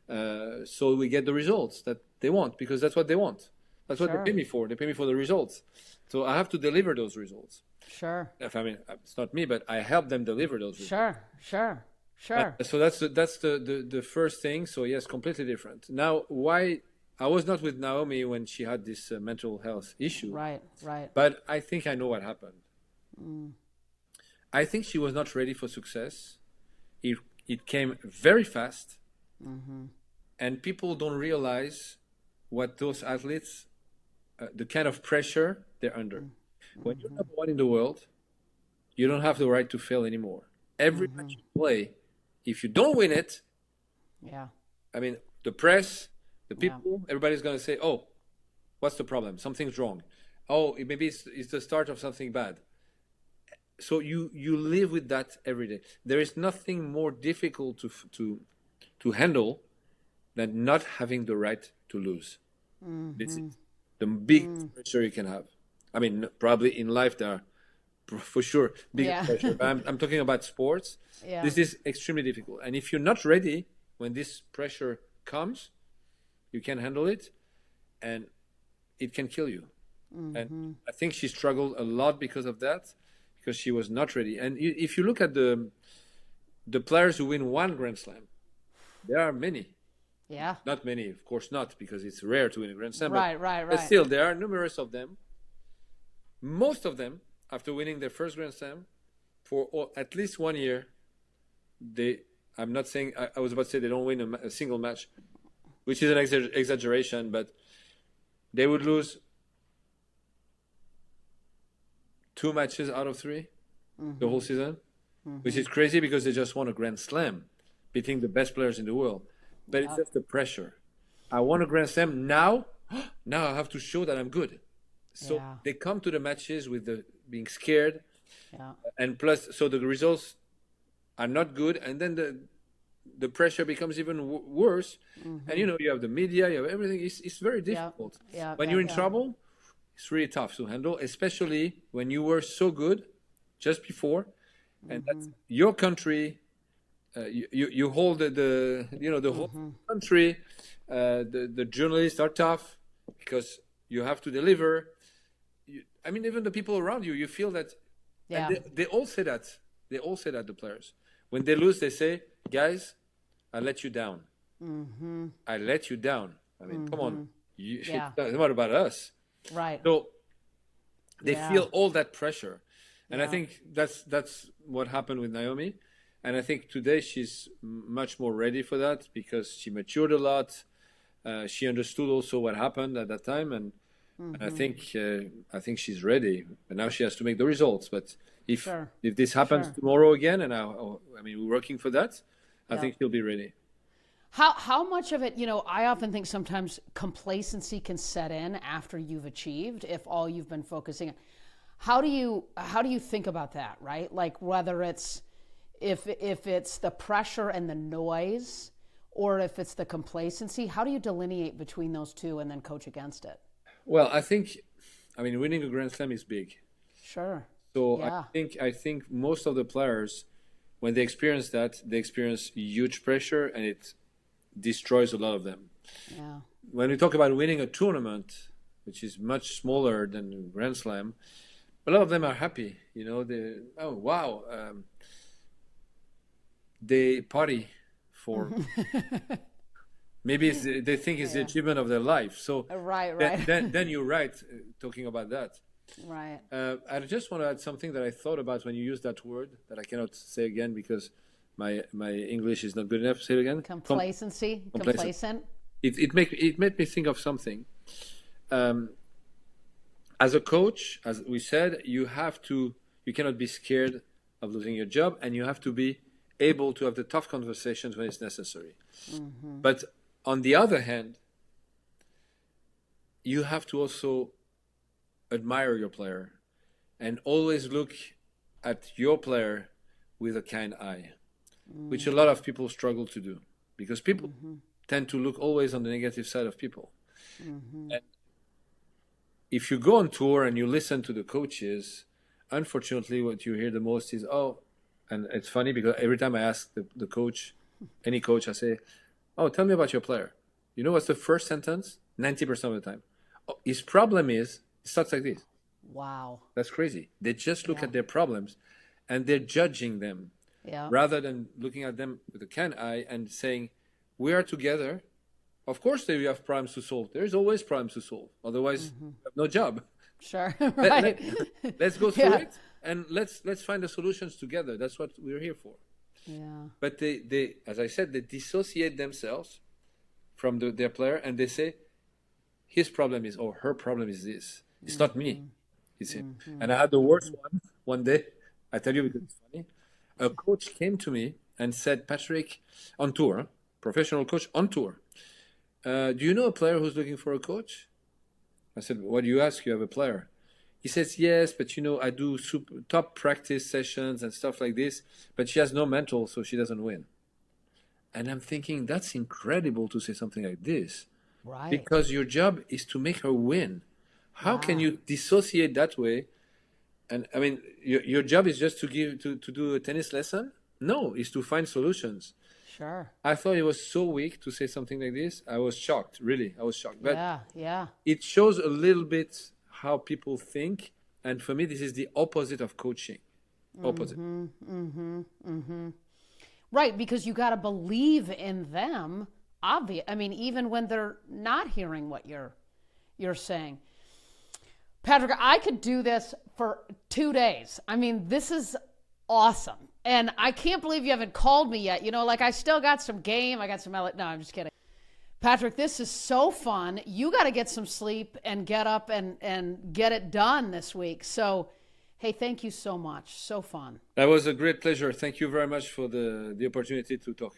so we get the results that they want, because that's what they want. That's what they pay me for. They pay me for the results. So I have to deliver those results. Sure. I mean, it's not me, but I help them deliver those results. Sure. So that's the first thing. So yes, completely different. Now, why I was not with Naomi when she had this mental health issue. Right. But I think I know what happened. I think she was not ready for success. It came very fast, and people don't realize what those athletes, the kind of pressure they're under. When you're number one in the world, you don't have the right to fail anymore. Every match you play, if you don't win it, I mean, the press, the people, everybody's going to say, oh, what's the problem? Something's wrong. Oh, maybe it's the start of something bad. So you live with that every day. There is nothing more difficult to handle than not having the right to lose. This is the biggest pressure you can have. I mean, probably in life there are, for sure, bigger pressure. But I'm talking about sports. This is extremely difficult. And if you're not ready when this pressure comes, you can handle it, and it can kill you. And I think she struggled a lot because of that, because she was not ready. And if you look at the players who win one Grand Slam, there are many. Yeah. Not many, of course not, because it's rare to win a Grand Slam. Right. But still, there are numerous of them. Most of them, after winning their first Grand Slam, for at least 1 year, I'm not saying, I was about to say they don't win a single match, which is an exaggeration, but they would lose 2 matches out of 3 the whole season, which is crazy because they just won a Grand Slam, beating the best players in the world. But it's just the pressure. I won a Grand Slam, now I have to show that I'm good. So they come to the matches with being scared, and plus, so the results are not good, and then the pressure becomes even worse. And you know, you have the media, you have everything. It's very difficult. When you're in trouble, it's really tough to handle, especially when you were so good just before, and that's your country. You hold the whole country. The journalists are tough because you have to deliver. I mean, even the people around you, you feel that. And they all say that. They all say that, the players. When they lose, they say, guys, I let you down. I let you down. I mean, come on. It's not about us. Right. So they feel all that pressure. And I think that's what happened with Naomi. And I think today she's much more ready for that because she matured a lot. She understood also what happened at that time. And I think she's ready. And now she has to make the results. But if this happens tomorrow again, and I mean, we're working for that, I think she'll be ready. How much of it, you know, I often think sometimes complacency can set in after you've achieved if all you've been focusing on. How do you think about that, right? Like whether it's if it's the pressure and the noise or if it's the complacency, how do you delineate between those two and then coach against it? Well, I mean, winning a Grand Slam is big. Sure. So I think most of the players, when they experience that, they experience huge pressure and it destroys a lot of them. Yeah. When we talk about winning a tournament, which is much smaller than Grand Slam, a lot of them are happy. You know, they party for. Maybe they think it's the achievement of their life. So right. Then you're right talking about that. Right. I just want to add something that I thought about when you use that word that I cannot say again because my English is not good enough. Say it again. Complacency. Complacent. It made me think of something. As a coach, as we said, you cannot be scared of losing your job, and you have to be able to have the tough conversations when it's necessary. But on the other hand, you have to also admire your player and always look at your player with a kind eye, which a lot of people struggle to do because people tend to look always on the negative side of people. And if you go on tour and you listen to the coaches, unfortunately, what you hear the most is, and it's funny because every time I ask the coach, any coach, I say, tell me about your player. You know what's the first sentence? 90% of the time. His problem is, it starts like this. Wow. That's crazy. They just look at their problems and they're judging them rather than looking at them with a kind eye and saying, we are together. Of course, they have problems to solve. There's always problems to solve. Otherwise, you have no job. Sure. Right. Let's go through it and let's find the solutions together. That's what we're here for. Yeah. But they, as I said, they dissociate themselves from their player and they say, his problem is, or her problem is this. It's not me. It's him. And I had the worst one day. I tell you because it's funny. A coach came to me and said, Patrick, on tour, professional coach on tour, do you know a player who's looking for a coach? I said, what do you ask? You have a player. He says, yes, but you know, I do top practice sessions and stuff like this, but she has no mental, so she doesn't win. And I'm thinking, that's incredible to say something like this. Right. Because your job is to make her win. How can you dissociate that way? And I mean, your job is just to do a tennis lesson? No, it's to find solutions. Sure. I thought it was so weak to say something like this. I was shocked, really. I was shocked. But yeah. It shows a little bit how people think. And for me, this is the opposite of coaching. Opposite. Right, because you got to believe in them. I mean, even when they're not hearing what you're saying. Patrick, I could do this for 2 days. I mean, this is awesome. And I can't believe you haven't called me yet. You know, like I still got some game. I got some, no, I'm just kidding. Patrick, this is so fun. You got to get some sleep and get up and get it done this week. So, hey, thank you so much. So fun. That was a great pleasure. Thank you very much for the opportunity to talk.